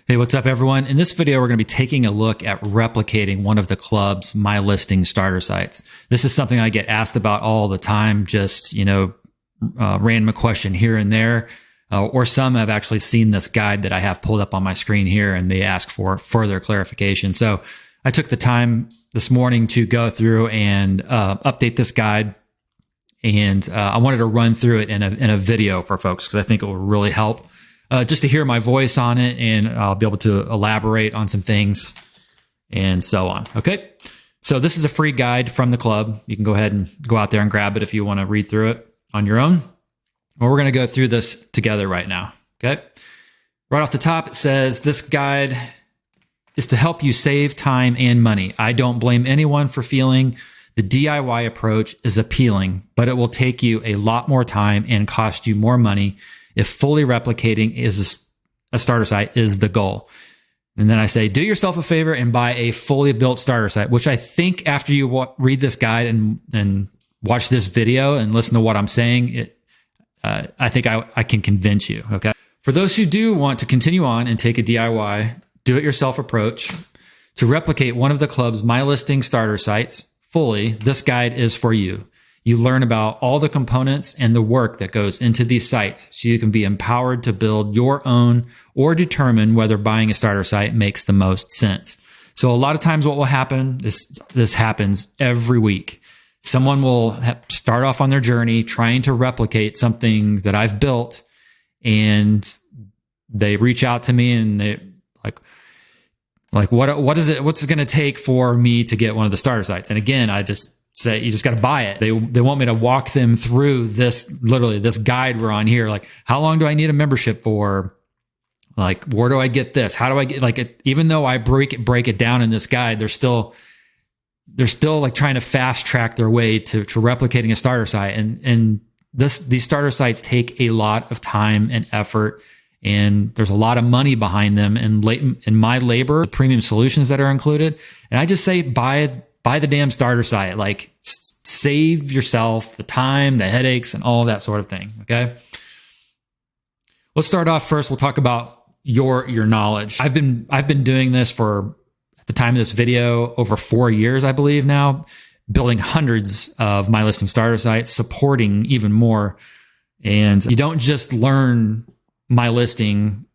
Hey, what's up, everyone? In this video, we're going to be taking a look at replicating one of the club's MyListing starter sites. This is something I get asked about all the time, just, random a question here and there. Or some have actually seen this guide that I have pulled up on my screen here, and they ask for further clarification. So I took the time this morning to go through and update this guide. And I wanted to run through it in a video for folks because I think it will really help. Just to hear my voice on it, and I'll be able to elaborate on some things and so on. Okay. So this is a free guide from the club. You can go ahead and go out there and grab it if you want to read through it on your own. Well, we're going to go through this together right now. Okay. Right off the top, it says this guide is to help you save time and money. I don't blame anyone for feeling the DIY approach is appealing, but it will take you a lot more time and cost you more money if fully replicating is a starter site is the goal. And then I say, do yourself a favor and buy a fully built starter site, which I think after you read this guide and watch this video and listen to what I'm saying, I think I can convince you. Okay. For those who do want to continue on and take a DIY, do-it-yourself approach to replicate one of the club's MyListing starter sites fully, this guide is for you. You learn about all the components and the work that goes into these sites so you can be empowered to build your own or determine whether buying a starter site makes the most sense. So a lot of times what will happen, this happens every week. Someone will start off on their journey trying to replicate something that I've built, and they reach out to me and they what's it going to take for me to get one of the starter sites? And again, I just say, you just got to buy it. They want me to walk them through this guide we're on here. Like, how long do I need a membership for? Like, where do I get this? How do I get it? Even though I break it down in this guide, they're still like trying to fast track their way to replicating a starter site. And these starter sites take a lot of time and effort, and there's a lot of money behind them and in my labor, the premium solutions that are included. And I just say, buy the damn starter site. Like, save yourself the time, the headaches, and all that sort of thing. Okay. Let's start off first. We'll talk about your knowledge. I've been doing this for, at the time of this video, over 4 years, I believe now, building hundreds of MyListing starter sites, supporting even more. And you don't just learn MyListing,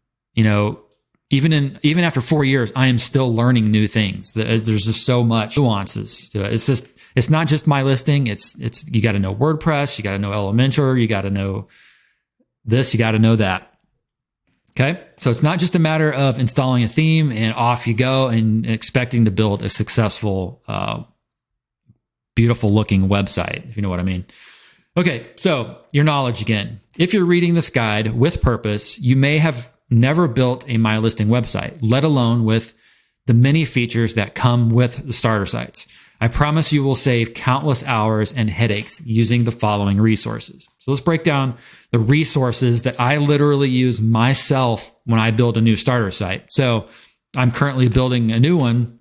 even after 4 years, I am still learning new things. There's just so much nuances to it. It's not just MyListing. It's you got to know WordPress, you got to know Elementor, you got to know this, you got to know that. Okay. So it's not just a matter of installing a theme and off you go and expecting to build a successful, beautiful looking website, if you know what I mean. Okay. So your knowledge again. If you're reading this guide with purpose, you may have never built a MyListing website, let alone with the many features that come with the starter sites. I promise you will save countless hours and headaches using the following resources. So let's break down the resources that I literally use myself when I build a new starter site. So I'm currently building a new one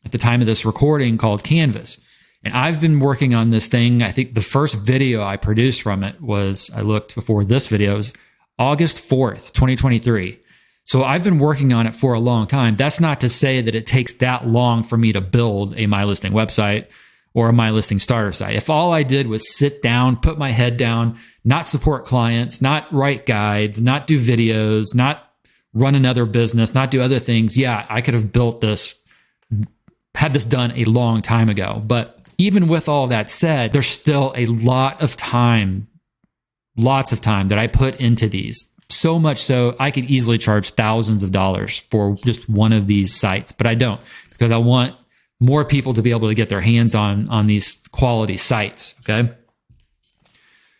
at the time of this recording called Canvas. And I've been working on this thing. I think the first video I produced from it was, I looked before this video, was August 4th, 2023. So I've been working on it for a long time. That's not to say that it takes that long for me to build a MyListing website or a MyListing starter site. If all I did was sit down, put my head down, not support clients, not write guides, not do videos, not run another business, not do other things, yeah, I could have built this, had this done a long time ago. But even with all that said, there's still a lot of time, lots of time that I put into these. So much so I could easily charge thousands of dollars for just one of these sites, but I don't, because I want more people to be able to get their hands on these quality sites. Okay.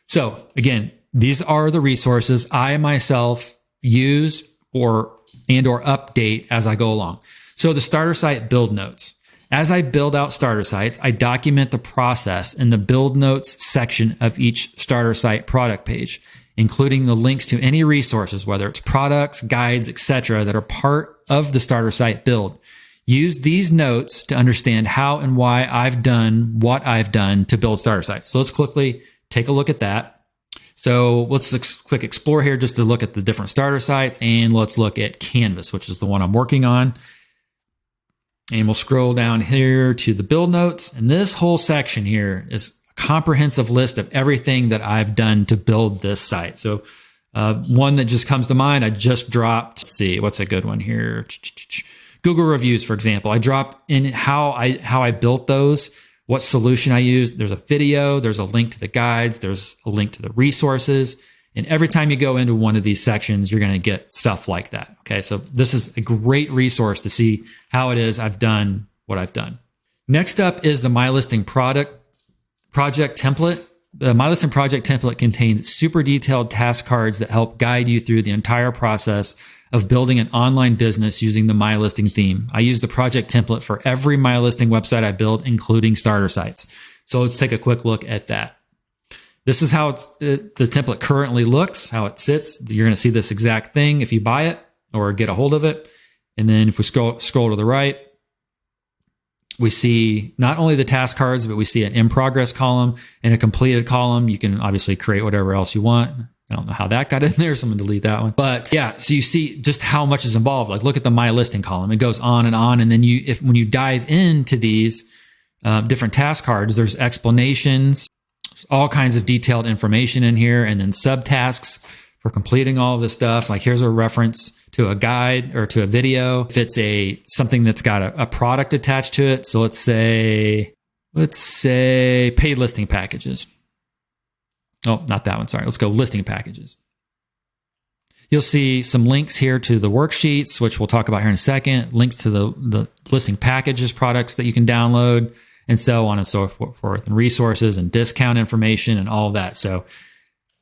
So again, these are the resources I myself use or update as I go along. So the starter site build notes. As I build out starter sites, I document the process in the build notes section of each starter site product page, including the links to any resources, whether it's products, guides, etc., that are part of the starter site build. Use these notes to understand how and why I've done what I've done to build starter sites. So let's quickly take a look at that. So let's click explore here just to look at the different starter sites, and let's look at Canvas, which is the one I'm working on. And we'll scroll down here to the build notes. And this whole section here is a comprehensive list of everything that I've done to build this site. So one that just comes to mind, I just dropped, let's see, what's a good one here? Google reviews, for example. I dropped in how I built those, what solution I used. There's a video, there's a link to the guides, there's a link to the resources. And every time you go into one of these sections, you're going to get stuff like that. Okay, so this is a great resource to see how it is I've done what I've done. Next up is the MyListing project template. The MyListing project template contains super detailed task cards that help guide you through the entire process of building an online business using the MyListing theme. I use the project template for every MyListing website I build, including starter sites. So let's take a quick look at that. This is how the template currently looks, how it sits. You're going to see this exact thing if you buy it or get a hold of it. And then if we scroll to the right, we see not only the task cards, but we see an in progress column and a completed column. You can obviously create whatever else you want. I don't know how that got in there, so I'm gonna delete that one. But yeah, so you see just how much is involved. Like look at the MyListing column. It goes on. And then when you dive into these different task cards, there's explanations, all kinds of detailed information in here, and then subtasks for completing all of this stuff. Like here's a reference to a guide or to a video. If it's something that's got a product attached to it. So let's say paid listing packages. Oh, not that one. Sorry. Let's go listing packages. You'll see some links here to the worksheets, which we'll talk about here in a second, links to the listing packages products that you can download, and so on and so forth, and resources and discount information and all of that. So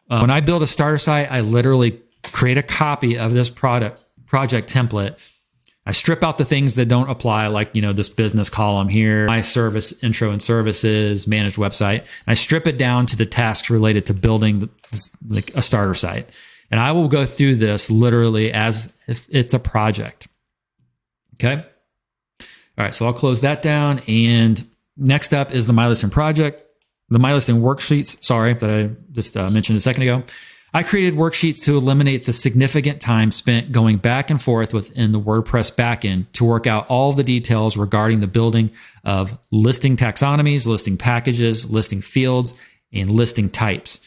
when I build a starter site, I literally create a copy of this project template. I strip out the things that don't apply, like, this business column here, my service, intro and services, managed website. And I strip it down to the tasks related to building like a starter site. And I will go through this literally as if it's a project. Okay. All right. So I'll close that down. And next up is the MyListing the MyListing worksheets, that I just mentioned a second ago. I created worksheets to eliminate the significant time spent going back and forth within the WordPress backend to work out all the details regarding the building of listing taxonomies, listing packages, listing fields, and listing types.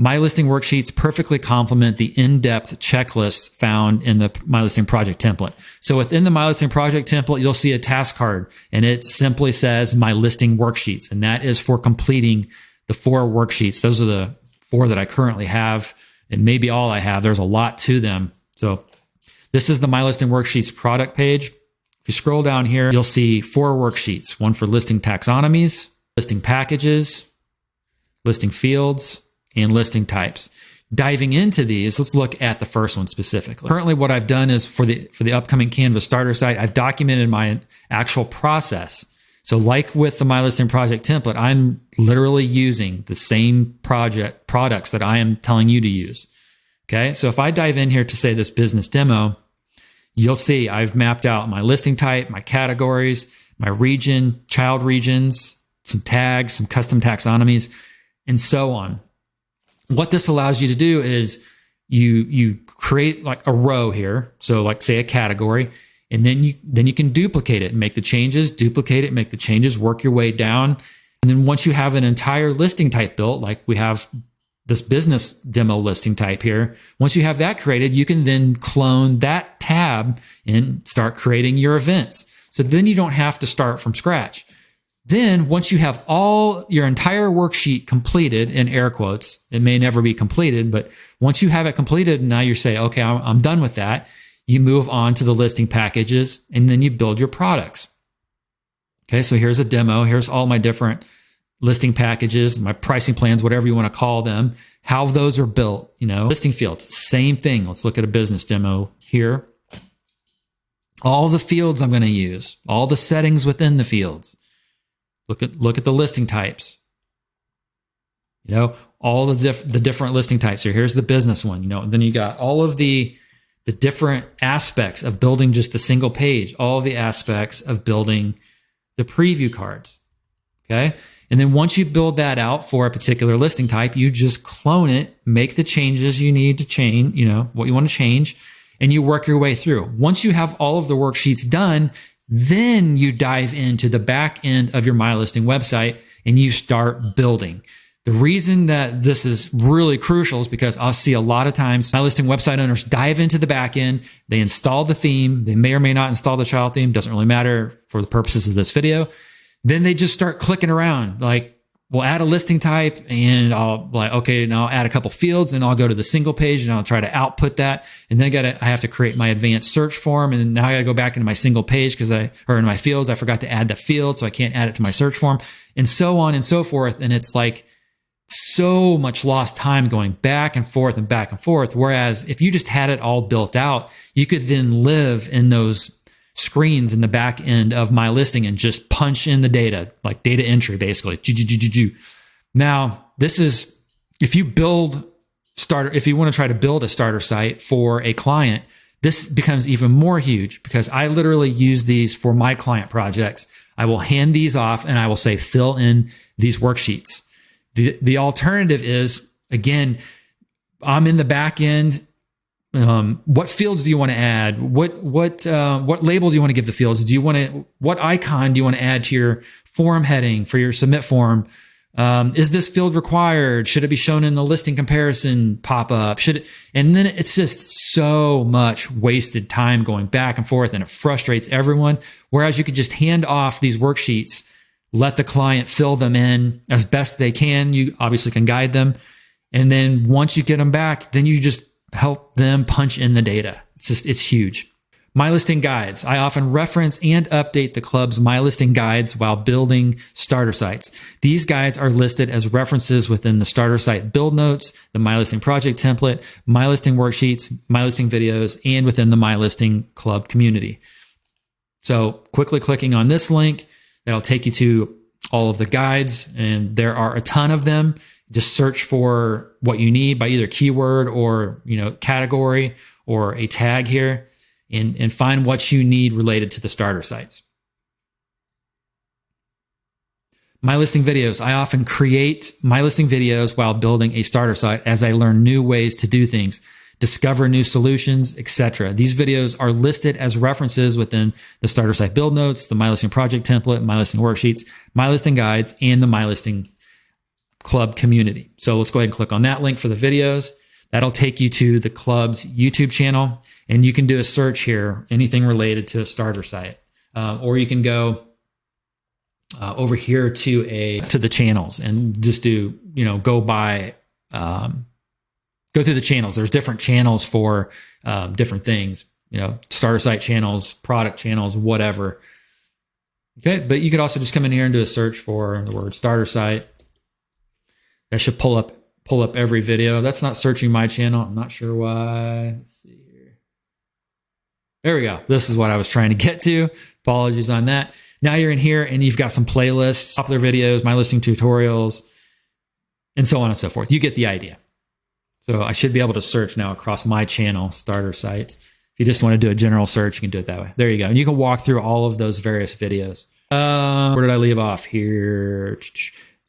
MyListing worksheets perfectly complement the in-depth checklist found in the MyListing project template. So within the MyListing project template, you'll see a task card, and it simply says MyListing worksheets, and that is for completing the 4 worksheets. Those are the 4 that I currently have, and maybe all I have. There's a lot to them. So this is the MyListing worksheets product page. If you scroll down here, you'll see 4 worksheets, one for listing taxonomies, listing packages, listing fields, and listing types. Diving into these, let's look at the first one specifically. Currently, what I've done is for the upcoming Canvas starter site, I've documented my actual process. So like with the MyListing project template, I'm literally using the same products that I am telling you to use. Okay. So if I dive in here to say this business demo, you'll see I've mapped out my listing type, my categories, my region, child regions, some tags, some custom taxonomies, and so on. What this allows you to do is you create like a row here. So like say a category, and then you can duplicate it and make the changes, duplicate it, make the changes, work your way down. And then once you have an entire listing type built, like we have this business demo listing type here, once you have that created, you can then clone that tab and start creating your events. So then you don't have to start from scratch. Then once you have your entire worksheet completed, in air quotes, it may never be completed, but once you have it completed, now you say, okay, I'm done with that. You move on to the listing packages, and then you build your products. Okay, so here's a demo. Here's all my different listing packages, my pricing plans, whatever you want to call them, how those are built, listing fields, same thing. Let's look at a business demo here. All the fields I'm going to use, all the settings within the fields. Look at the listing types. All the different listing types here. Here's the business one, and then you got all of the different aspects of building just the single page, all the aspects of building the preview cards. Okay. And then once you build that out for a particular listing type, you just clone it, make the changes you need to change, what you want to change, and you work your way through. Once you have all of the worksheets done, then you dive into the back end of your MyListing website and you start building. The reason that this is really crucial is because I'll see a lot of times MyListing website owners dive into the back end, they install the theme, they may or may not install the child theme, doesn't really matter for the purposes of this video. Then they just start clicking around, like, we'll add a listing type and I'll now I'll add a couple fields and I'll go to the single page and I'll try to output that. And then I have to create my advanced search form. And now I got to go back into my single page or in my fields, I forgot to add that field. So I can't add it to my search form and so on and so forth. And it's like so much lost time going back and forth and back and forth. Whereas if you just had it all built out, you could then live in those screens in the back end of MyListing and just punch in the data, like data entry, basically. Now, this is, if you want to try to build a starter site for a client, this becomes even more huge because I literally use these for my client projects. I will hand these off and I will say, fill in these worksheets. The alternative is, again, I'm in the back end. What fields do you want to add? What label do you want to give the fields? What icon do you want to add to your form heading for your submit form? Is this field required? Should it be shown in the listing comparison pop-up? And then it's just so much wasted time going back and forth, and it frustrates everyone. Whereas you could just hand off these worksheets, let the client fill them in as best they can. You obviously can guide them. And then once you get them back, then you just help them punch in the data. It's huge. MyListing guides. I often reference and update the club's MyListing guides while building starter sites. These guides are listed as references within the starter site build notes, the MyListing project template, MyListing worksheets, MyListing videos, and within the MyListing club community. So quickly clicking on this link, that'll take you to all of the guides, and there are a ton of them. Just search for what you need by either keyword or category or a tag here, and find what you need related to the starter sites. MyListing videos. I often create MyListing videos while building a starter site as I learn new ways to do things, discover new solutions, etc. These videos are listed as references within the starter site build notes, the MyListing project template, MyListing worksheets, MyListing guides, and the MyListing club community. So let's go ahead and click on that link for the videos. That'll take you to the club's YouTube channel, and you can do a search here, anything related to a starter site. Or you can go over here to the channels and just do, go through the channels. There's different channels for different things, starter site channels, product channels, whatever. Okay, but you could also just come in here and do a search for the word starter site. That should pull up every video. That's not searching my channel. I'm not sure why. Let's see here. There we go. This is what I was trying to get to. Apologies on that. Now you're in here and you've got some playlists, popular videos, MyListing tutorials, and so on and so forth. You get the idea. So I should be able to search now across my channel, starter sites. If you just want to do a general search, you can do it that way. There you go. And you can walk through all of those various videos. Where did I leave off here?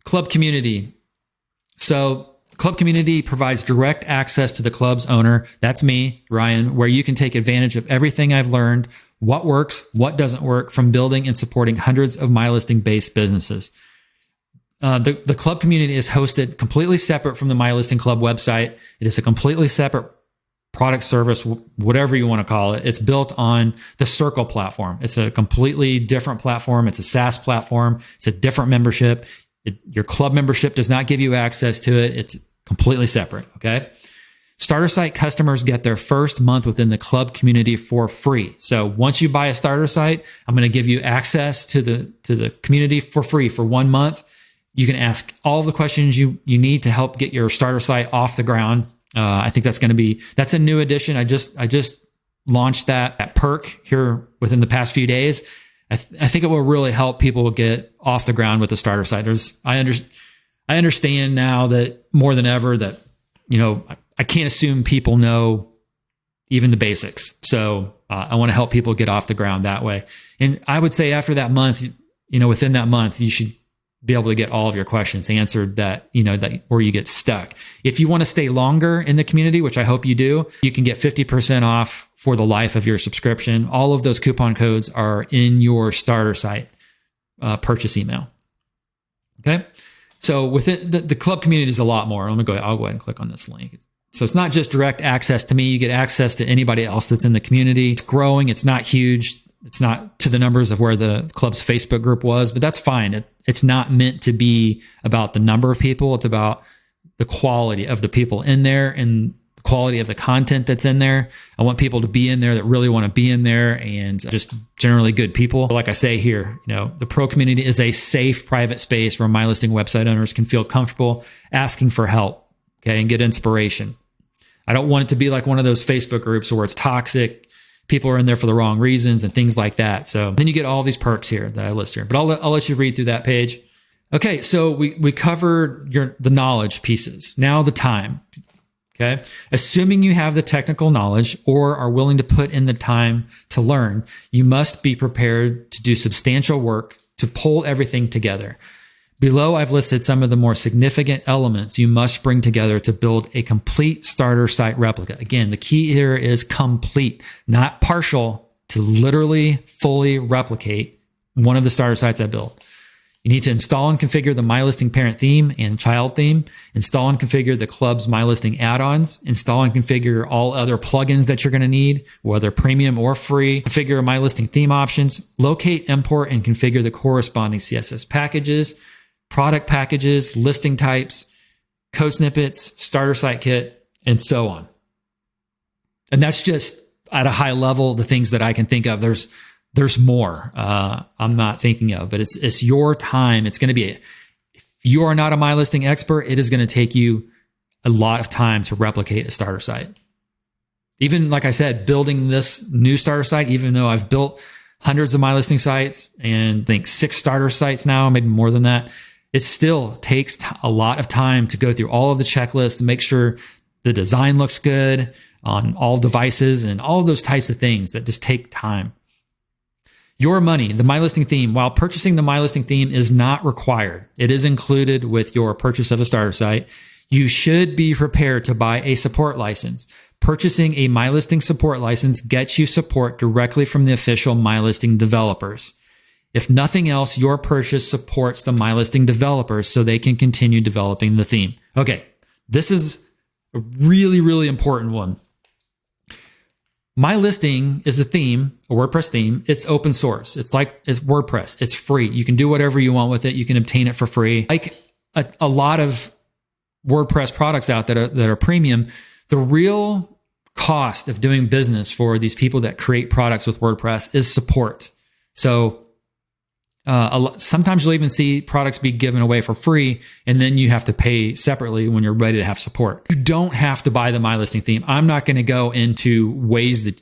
Club community. So club community provides direct access to the club's owner. That's me, Ryan, where you can take advantage of everything I've learned, what works, what doesn't work from building and supporting hundreds of MyListing based businesses. The club community is hosted completely separate from the MyListing Club website. It is a completely separate product, service, whatever you want to call it. It's built on the Circle platform. It's a completely different platform. It's a SaaS platform. It's a different membership. Your club membership does not give you access to it. It's completely separate. Okay. Starter site customers get their first month within the club community for free. So once you buy a starter site, I'm going to give you access to the community for free for 1 month. You can ask all the questions you need to help get your starter site off the ground. I think that's a new addition. I just launched that perk here within the past few days. I think it will really help people get off the ground with the starter site. I understand now that more than ever that, I can't assume people know even the basics. So I want to help people get off the ground that way. And I would say after that month, within that month, you should be able to get all of your questions answered that where you get stuck. If you want to stay longer in the community, which I hope you do, you can get 50% off for the life of your subscription. All of those coupon codes are in your starter site purchase email. Okay. So within the club community is a lot more. I'll go ahead and click on this link. So it's not just direct access to me. You get access to anybody else that's in the community. It's growing. It's not huge. It's not to the numbers of where the club's Facebook group was, but that's fine. It's not meant to be about the number of people. It's about the quality of the people in there and the quality of the content that's in there. I want people to be in there that really want to be in there and just generally good people. Like I say here, the pro community is a safe private space where MyListing website owners can feel comfortable asking for help, okay, and get inspiration. I don't want it to be like one of those Facebook groups where it's toxic. People are in there for the wrong reasons and things like that. So then you get all these perks here that I list here, but I'll let you read through that page. Okay. So we covered the knowledge pieces. Now the time. Okay. Assuming you have the technical knowledge or are willing to put in the time to learn, you must be prepared to do substantial work to pull everything together. Below, I've listed some of the more significant elements you must bring together to build a complete starter site replica. Again, the key here is complete, not partial, to literally fully replicate one of the starter sites I built. You need to install and configure the MyListing parent theme and child theme, install and configure the club's MyListing add-ons, install and configure all other plugins that you're going to need, whether premium or free, configure MyListing theme options, locate, import, and configure the corresponding CSS packages, product packages, listing types, code snippets, starter site kit, and so on. And that's just at a high level, the things that I can think of. There's more I'm not thinking of, but it's your time. It's going to be, if you are not a MyListing expert, it is going to take you a lot of time to replicate a starter site. Even like I said, building this new starter site, even though I've built hundreds of MyListing sites and I think 6 starter sites now, maybe more than that, it still takes a lot of time to go through all of the checklists to make sure the design looks good on all devices and all of those types of things that just take time. Your money, the MyListing theme, while purchasing the MyListing theme is not required, it is included with your purchase of a starter site. You should be prepared to buy a support license. Purchasing a MyListing support license gets you support directly from the official MyListing developers. If nothing else, your purchase supports the MyListing developers so they can continue developing the theme. Okay, this is a really, really important one. MyListing is a theme, a WordPress theme. It's open source. It's WordPress. It's free. You can do whatever you want with it. You can obtain it for free. Like a lot of WordPress products out that are premium, the real cost of doing business for these people that create products with WordPress is support. So sometimes you'll even see products be given away for free, and then you have to pay separately when you're ready to have support. You don't have to buy the MyListing theme. I'm not going to go into ways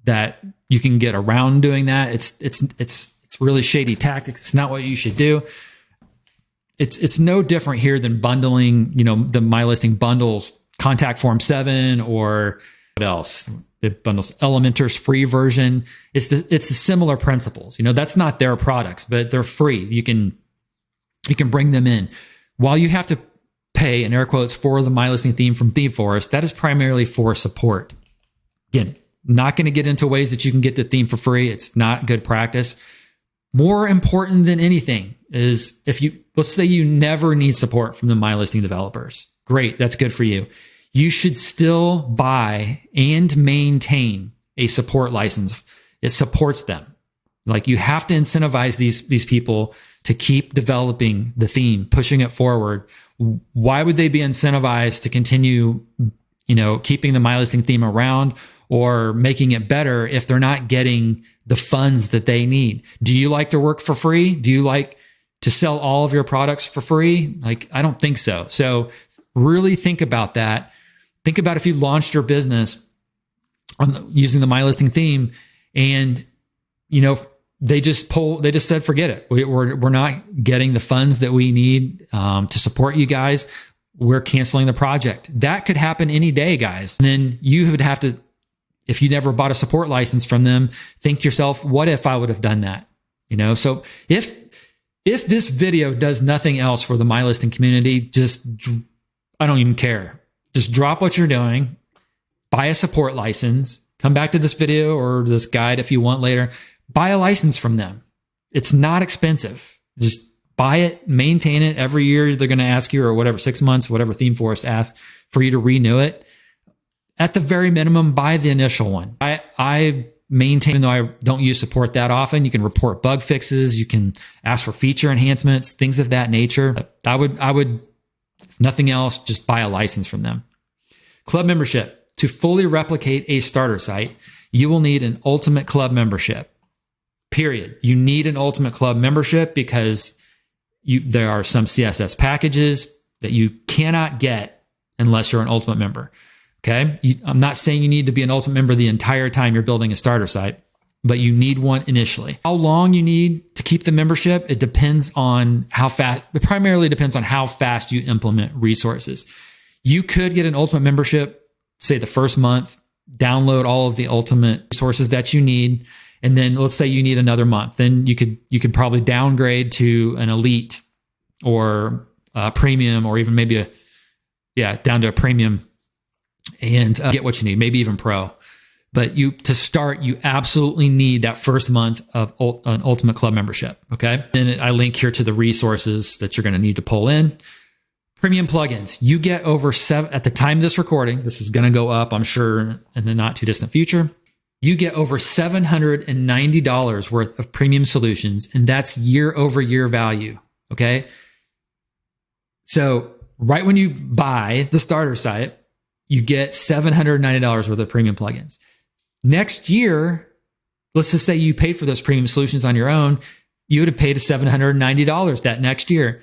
that you can get around doing that. It's really shady tactics. It's not what you should do. It's no different here than bundling, the MyListing bundles, Contact Form 7 or what else? It bundles Elementor's free version. It's the similar principles. That's not their products, but they're free. You can bring them in. While you have to pay, in air quotes, for the MyListing theme from ThemeForest, that is primarily for support. Again, not going to get into ways that you can get the theme for free. It's not good practice. More important than anything is let's say you never need support from the MyListing developers. Great, that's good for you. You should still buy and maintain a support license. It supports them. Like, you have to incentivize these people to keep developing the theme, pushing it forward. Why would they be incentivized to continue, keeping the MyListing theme around or making it better if they're not getting the funds that they need? Do you like to work for free? Do you like to sell all of your products for free? I don't think so. So really think about that. Think about if you launched your business using the MyListing theme and, they just said, forget it. We're not getting the funds that we need to support you guys. We're canceling the project. That could happen any day, guys. And then you would have to, if you never bought a support license from them, think to yourself, what if I would have done that? So if If this video does nothing else for the MyListing community, I don't even care. Just drop what you're doing, buy a support license, come back to this video or this guide if you want later, buy a license from them. It's not expensive. Just buy it, maintain it. Every year they're going to ask you, or whatever, 6 months, whatever ThemeForest asks for you to renew it. At the very minimum, buy the initial one. I maintain, even though I don't use support that often, you can report bug fixes, you can ask for feature enhancements, things of that nature. I would, if nothing else, just buy a license from them. Club membership. To fully replicate a starter site, you will need an Ultimate Club membership. Period. You need an Ultimate Club membership because there are some CSS packages that you cannot get unless you're an Ultimate member. Okay? I'm not saying you need to be an Ultimate member the entire time you're building a starter site, but you need one initially. How long you need to keep the membership, it depends on how fast, it primarily depends on how fast you implement resources. You could get an Ultimate membership, say the first month, download all of the Ultimate resources that you need. And then let's say you need another month. Then you could probably downgrade to an Elite or a Premium, or even maybe down to a Premium, and get what you need, maybe even Pro. But to start, you absolutely need that first month of an Ultimate Club membership. Okay. And I link here to the resources that you're going to need to pull in. Premium plugins. You get over at the time of this recording, this is going to go up, I'm sure, in the not too distant future. You get over $790 worth of premium solutions, and that's year-over-year value. Okay. So right when you buy the starter site, you get $790 worth of premium plugins. Next year, let's just say you paid for those premium solutions on your own, you would have paid $790 that next year.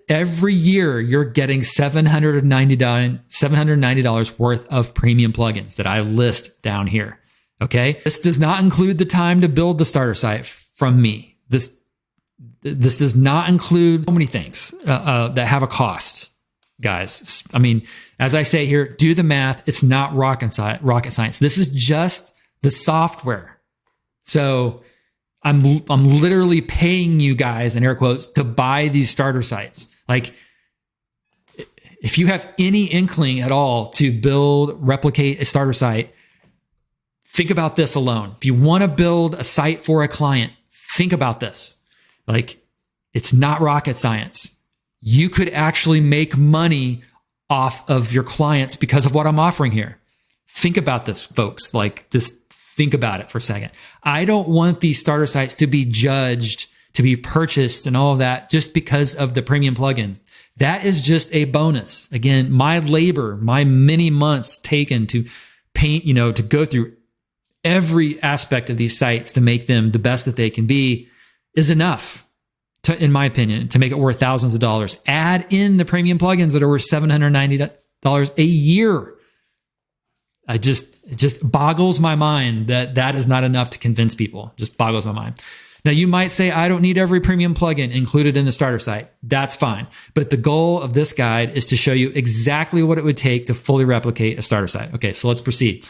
Every year you're getting $790 worth of premium plugins that I list down here. Okay. This does not include the time to build the starter site from me. This does not include so many things that have a cost, guys. I mean, as I say here, do the math. It's not rocket science. This is just the software. So I'm literally paying you guys, in air quotes, to buy these starter sites. Like, if you have any inkling at all to replicate a starter site, think about this alone. If you want to build a site for a client, think about this. Like, it's not rocket science. You could actually make money off of your clients because of what I'm offering here. Think about this, folks. Like, just think about it for a second. I don't want these starter sites to be judged, to be purchased and all of that just because of the premium plugins. That is just a bonus. Again, my labor, my many months taken to paint, to go through every aspect of these sites to make them the best that they can be is enough, in my opinion, to make it worth thousands of dollars. Add in the premium plugins that are worth $790 a year. It just boggles my mind that is not enough to convince people. Just boggles my mind. Now, you might say, I don't need every premium plugin included in the starter site. That's fine. But the goal of this guide is to show you exactly what it would take to fully replicate a starter site. Okay, so let's proceed.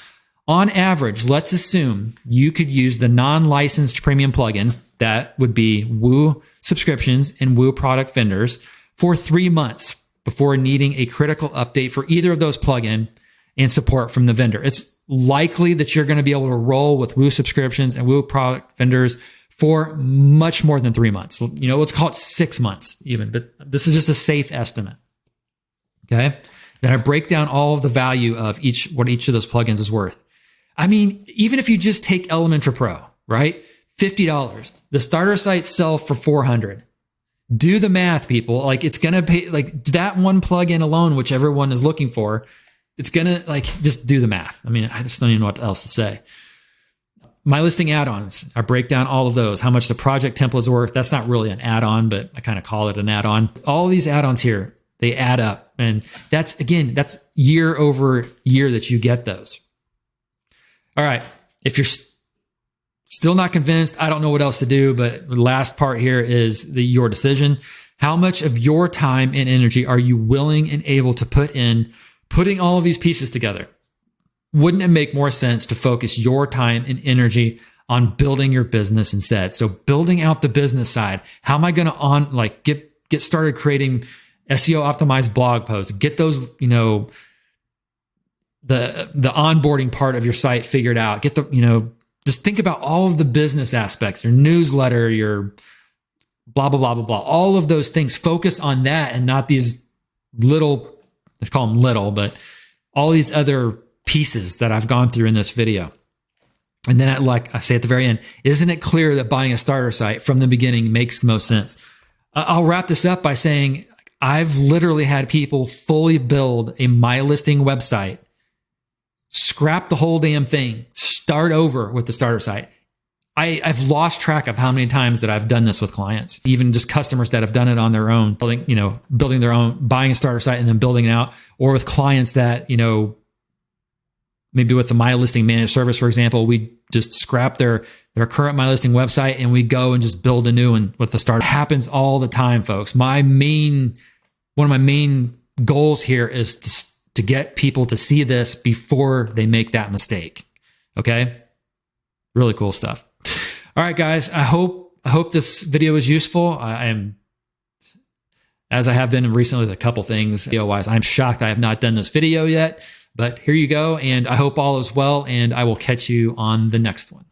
On average, let's assume you could use the non-licensed premium plugins, that would be Woo subscriptions and Woo product vendors, for 3 months before needing a critical update for either of those plugins and support from the vendor. It's likely that you're going to be able to roll with Woo subscriptions and Woo product vendors for much more than 3 months. Let's call it 6 months even, but this is just a safe estimate. Okay. Then I break down all of the value of what each of those plugins is worth. I mean, even if you just take Elementor Pro, right? $50. The starter sites sell for $400. Do the math, people. Like, it's going to pay, like, that one plugin alone, which everyone is looking for, it's going to, like, just do the math. I mean, I just don't even know what else to say. MyListing add-ons, I break down all of those, how much the project template is worth. That's not really an add-on, but I kind of call it an add-on. All of these add-ons here, they add up. And that's year over year that you get those. All right. If you're still not convinced, I don't know what else to do, but the last part here is your decision. How much of your time and energy are you willing and able to put in putting all of these pieces together? Wouldn't it make more sense to focus your time and energy on building your business instead. So building out the business side, how am I going to get started creating SEO optimized blog posts, get those, the onboarding part of your site figured out, get the, just think about all of the business aspects, your newsletter, your blah, blah, blah, blah, blah, all of those things. Focus on that and not these little, let's call them little, but all these other pieces that I've gone through in this video. And then like I say at the very end, isn't it clear that buying a starter site from the beginning makes the most sense? I'll wrap this up by saying I've literally had people fully build a MyListing website, scrap the whole damn thing, start over with the starter site. I've lost track of how many times that I've done this with clients, even just customers that have done it on their own, building their own, buying a starter site and then building it out, or with clients that, maybe with the MyListing managed service, for example, we just scrap their current MyListing website and we go and just build a new one with the starter. It happens all the time, folks. One of my main goals here is to get people to see this before they make that mistake. Okay? Really cool stuff. All right, guys, I hope this video was useful. I am, as I have been recently with a couple things video-wise, I'm shocked I have not done this video yet, but here you go. And I hope all is well, and I will catch you on the next one.